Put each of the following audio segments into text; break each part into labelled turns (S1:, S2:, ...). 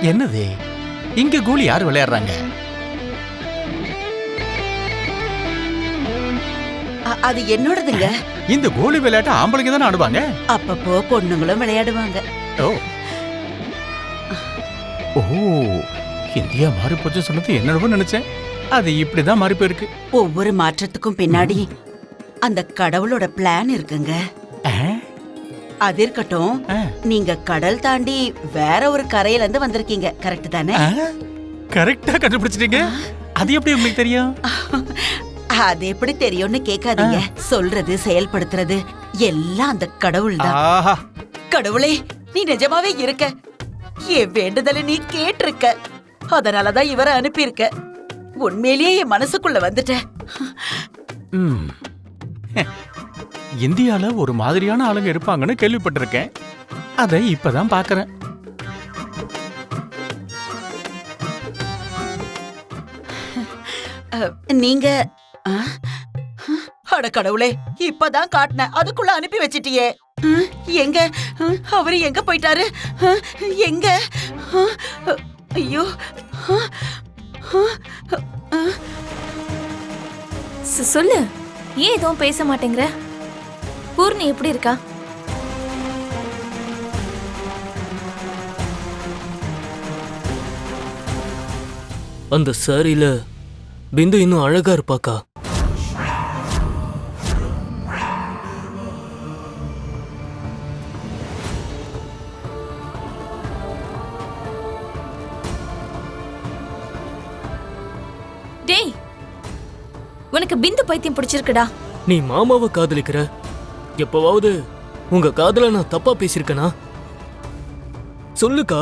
S1: என்னது இங்க கோலி யாரு விளையாடுறாங்க?
S2: அது என்னோடதுங்க.
S1: இந்த கோலி விளையாட்டு ஆம்பளைங்க தானே ஆடுவாங்க.
S2: அப்பப்போ பொண்ணுங்களும் விளையாடுவாங்க.
S1: ஓ ஓ, இந்தியா மாறி போச்சு சொன்னது என்னவோ நினைச்சேன். அது இப்படிதான் மாறி போயிருக்கு.
S2: ஒவ்வொரு மாற்றத்துக்கும் பின்னாடி அந்த கடவுளோட பிளான் இருக்குங்க. அது இருக்கட்டும், நீங்க கடல் தாண்டி வேற ஒரு கரையில இருந்து வந்திருக்கீங்க, கரெக்ட் தானே?
S1: கரெக்டா கண்டுபிடிச்சிட்டீங்க. அது எப்படி உங்களுக்கு தெரியும்?
S2: அது எப்படி தெரியும்னு கேட்காதீங்க. சொல்றது செயல்படுத்துறது எல்லாம் அந்த கடவுள் தான். கடவுளே, நீ நிஜமாவே இருக்க. என் வேண்டுதலை நீ கேட்டிருக்க. அதனாலதான் இவரை அனுப்பியிருக்க. உண்மையிலேயே என் மனசுக்குள்ள வந்துட்ட.
S1: இந்தியால ஒரு மாதிரியான ஆளுங்க இருப்பாங்கன்னு கேள்விப்பட்டிருக்கேன். அதை இப்பதான் பாக்குறேன்.
S2: நீங்க அட கடவுளே, இப்பதான் காட்டின, அதுக்குள்ள அனுப்பி வச்சிட்டியே. எங்க அவரு எங்க போயிட்டாரு? எங்க? ஐயோ,
S3: சொல்லு, ஏன் எதுவும் பேச மாட்டேங்கிற? பூர்ணி எப்படி இருக்கா?
S4: அந்த சாரியில பிந்து இன்னும் அழகா இருப்பாக்கா.
S3: டேய், உனக்கு பிந்து பைத்தியம் பிடிச்சிருக்குடா.
S4: நீ மாமாவை காதலிக்கிற. எப்பவாவது உங்க காதல நான் தப்பா பேசிருக்கனா? சொல்லுக்கா.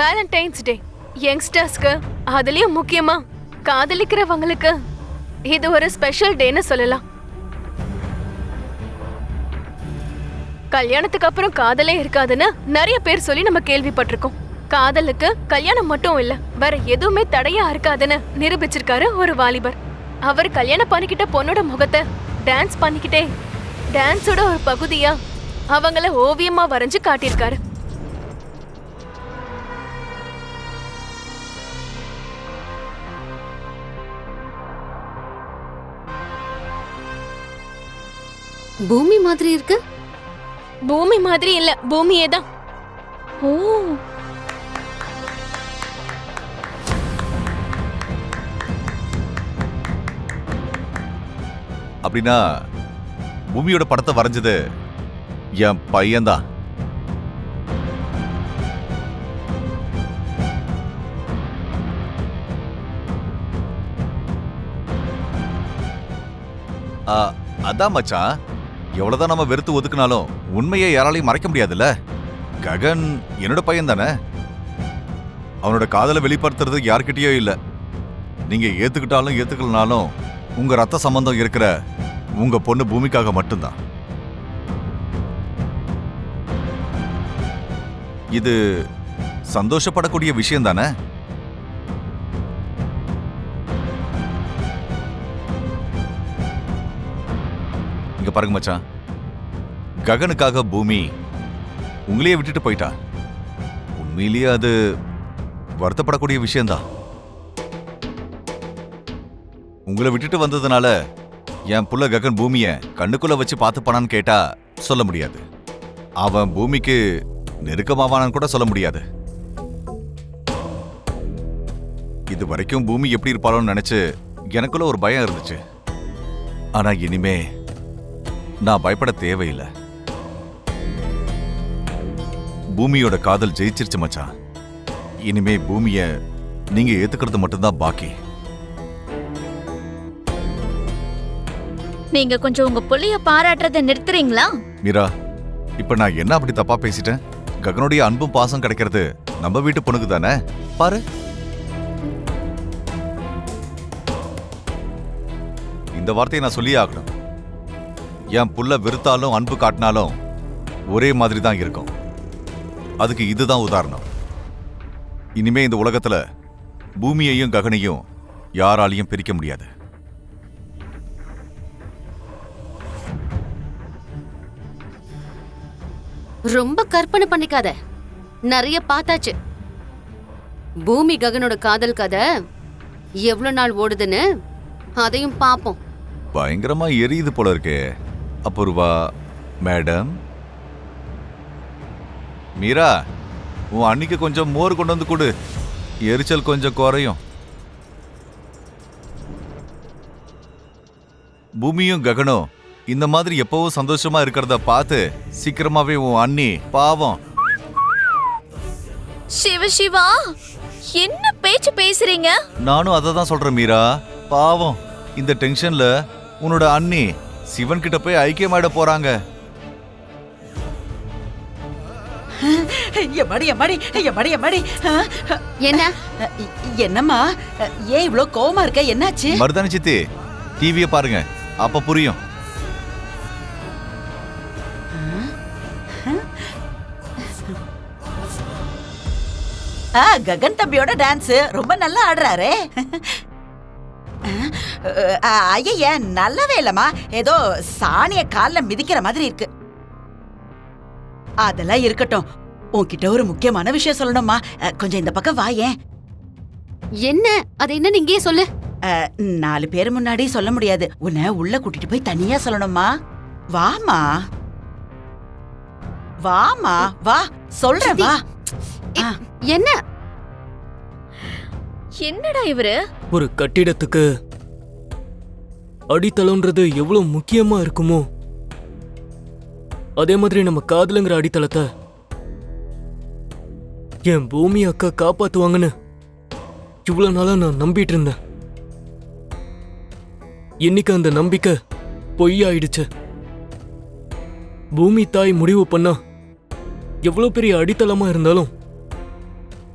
S5: வேலண்டைன்ஸ் டே யங்ஸ்டர்ஸ்க்கு, அதுலயும் முக்கியமா காதலிக்கிறவங்களுக்கு இது ஒரு ஸ்பெஷல் டேன்னு சொல்லலாம். கல்யாணத்துக்கு அப்புறம் காதலே இருக்காதுன்னு நிறைய பேர் சொல்லி நம்ம கேள்விப்பட்டிருக்கோம். காதலுக்கு கல்யாணம் மட்டும் இல்ல, வேற எதுவுமே தடையா இருக்காதுன்னு நிரூபிச்சிருக்காரு ஒரு வாலிபர். அவர் கல்யாணம் பண்ணிக்கிட்ட பொண்ணோட முகத்தை டான்ஸ் பண்ணிக்கிட்டே டான்ஸோட ஒரு பகுதியா அவங்கள ஓவியமா வரைஞ்சு காட்டியிருக்காரு.
S6: பூமி மாதிரி இருக்கு.
S5: பூமி மாதிரி இல்ல, பூமியே தான்.
S6: ஓ,
S7: அப்படின்னா பூமியோட படத்தை வரைஞ்சது என் பையன்தான். அதான் மச்சான், எவ்வளவுதான் நம்ம வெறுத்து ஒதுக்குனாலும் உண்மையை யாராலையும் மறைக்க முடியாதுல்ல. ககன் என்னோட பையன் தானே. அவனோட காதலை வெளிப்படுத்துறது யார்கிட்டயோ இல்ல. நீங்க ஏத்துக்கிட்டாலும் ஏத்துக்கலனாலும் உங்க ரத்த சம்பந்தம் இருக்கிற உங்க பொண்ணு பூமிக்காக மட்டும்தான். இது சந்தோஷப்படக்கூடிய விஷயம் தானே. இங்க பாருங்க மச்சான், ககனுக்காக பூமி உங்களையே விட்டுட்டு போயிட்டா. உண்மையிலேயே அது வருத்தப்படக்கூடிய விஷயம்தான். உங்களை விட்டுட்டு வந்ததுனால என் புள்ள ககன் பூமிய கண்ணுக்குள்ள வச்சு பார்த்துப்பானான்னு கேட்டா சொல்ல முடியாது. அவன் பூமிக்கு நெருக்கமாவானான்னு கூட சொல்ல முடியாது. இது வரைக்கும் பூமி எப்படி இருப்பாளோன்னு நினைச்சு எனக்குள்ள ஒரு பயம் இருந்துச்சு. ஆனா இனிமே நான் பயப்பட தேவையில்லை. பூமியோட காதல் ஜெயிச்சிருச்சு மச்சான். இனிமே பூமிய நீங்க ஏத்துக்கிறது மட்டும்தான் பாக்கி.
S6: நீங்க கொஞ்சம் உங்க புள்ளைய பாராட்டுறதை நிறுத்துறீங்களா?
S7: மீரா, இப்ப நான் என்ன அப்படி தப்பா பேசிட்டேன்? ககனுடைய அன்பும் பாசம் கிடைக்கிறது நம்ம வீட்டு பொண்ணுக்கு தானே. பாரு, இந்த வார்த்தையை நான் சொல்லியே ஆகணும். என் புள்ள வெறுத்தாலும் அன்பு காட்டினாலும் ஒரே மாதிரி தான் இருக்கும். அதுக்கு இதுதான் உதாரணம். இனிமே இந்த உலகத்துல பூமியையும் ககனையும் யாராலையும் பிரிக்க முடியாது.
S6: ரொம்ப கற்பனை பண்ணிக்காத. நிறைய பார்த்தாச்சு. பூமி ககனோட காதல் கதை எவ்வளவு நாள் ஓடுதுன்னு அதையும் பாப்போம்.
S7: பயங்கரமா எரியுது போல இருக்கே. அபூர்வா மேடம், மீரா, உன் அன்னிக்கு கொஞ்சம் மோர் கொண்டு வந்து கொடு, எரிச்சல் கொஞ்சம் குறையும். பூமியும் ககனும் இந்த மாதிரி எப்பவும் சந்தோஷமா இருக்கிறத பார்த்து சீக்கிரமாவே உன் அண்ணி பாவம்.
S3: சிவா என்ன பேச்சு பேசுறீங்க?
S7: நானும் அதை தான் சொல்றேன் மீரா, பாவம். இந்த டென்ஷன்ல உன்னோட அண்ணி சிவன் கிட்ட போய் ஐக்கியமாயிட போறாங்க.
S2: எம்மாடி எம்மாடி எம்மாடி எம்மாடி.
S6: என்ன
S2: என்னம்மா, ஏன் இவ்ளோ கோவமா இருக்க? என்னாச்சு?
S7: மருதாணி சித்தி, டிவியை பாருங்க, அப்ப புரியும்.
S2: ககன் தம்பியோட டான்ஸ் ரொம்ப நல்லா ஆடுறாரே. ஐய, நல்லாவே இல்லம்மா, ஏதோ சாணிய கால்ல மிதிக்கிற மாதிரி இருக்கு. அதெல்லாம் இருக்கட்டும், உன்கிட்ட ஒரு முக்கியமான விஷயம் சொல்லணுமா, கொஞ்சம் இந்த பக்கம் வாயேன்.
S6: என்ன அது என்னன்னு இங்கேயே சொல்லு.
S2: 4 பேர் முன்னாடி சொல்ல முடியாது, உன்னை உள்ள கூட்டிட்டு போய் தனியா சொல்லணுமா. வாமா வாமா வா, சொல்றேன் வா.
S6: என்ன
S3: என்னடா இவரு?
S4: ஒரு கட்டிடத்துக்கு அடித்தளம்ன்றது எவ்வளவு முக்கியமா இருக்குமோ அதே மாதிரி நம்ம காதலுங்கிற அடித்தளத்தை என் பூமி அக்கா காப்பாத்துவாங்கன்னு இவ்வளவு நாளா நான் நம்பிட்டு இருந்தேன். இன்னைக்கு அந்த நம்பிக்கை பொய்யாயிடுச்சு. பூமி தாய் முடிவு பண்ணா எவ்வளவு பெரிய அடித்தளமா இருந்தாலும்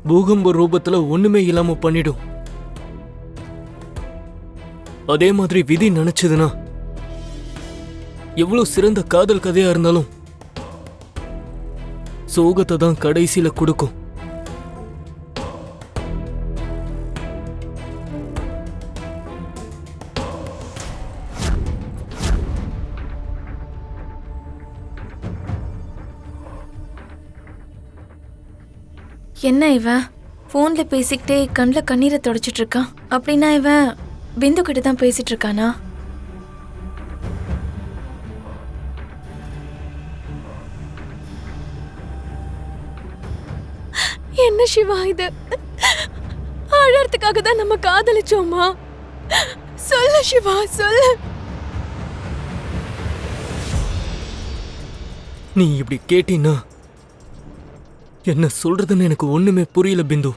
S4: பூகம்ப ரூபத்துல ஒண்ணுமே இல்லாம பண்ணிடும். அதே மாதிரி விதி நினைச்சதுன்னா எவ்வளவு சிறந்த காதல் கதையா இருந்தாலும் சோகத்தை தான் கடைசியில கொடுக்கும்.
S3: என்ன இவன் போன்ல பேசிக்கிட்டே கண்ணில் கண்ணீரை தொடச்சிட்டு இருக்கான்? அப்படின்னா இவன் பிந்து கிட்ட தான் பேசிட்டு இருக்கானா?
S5: என்ன சிவா இது? அழறதுக்காக தான் நம்ம காதலிச்சோமா? சொல்லு சிவா, சொல்லு.
S4: நீ இப்படி கேட்டீன்னா என்ன சொல்றதுன்னு எனக்கு ஒண்ணுமே புரியல பிந்து.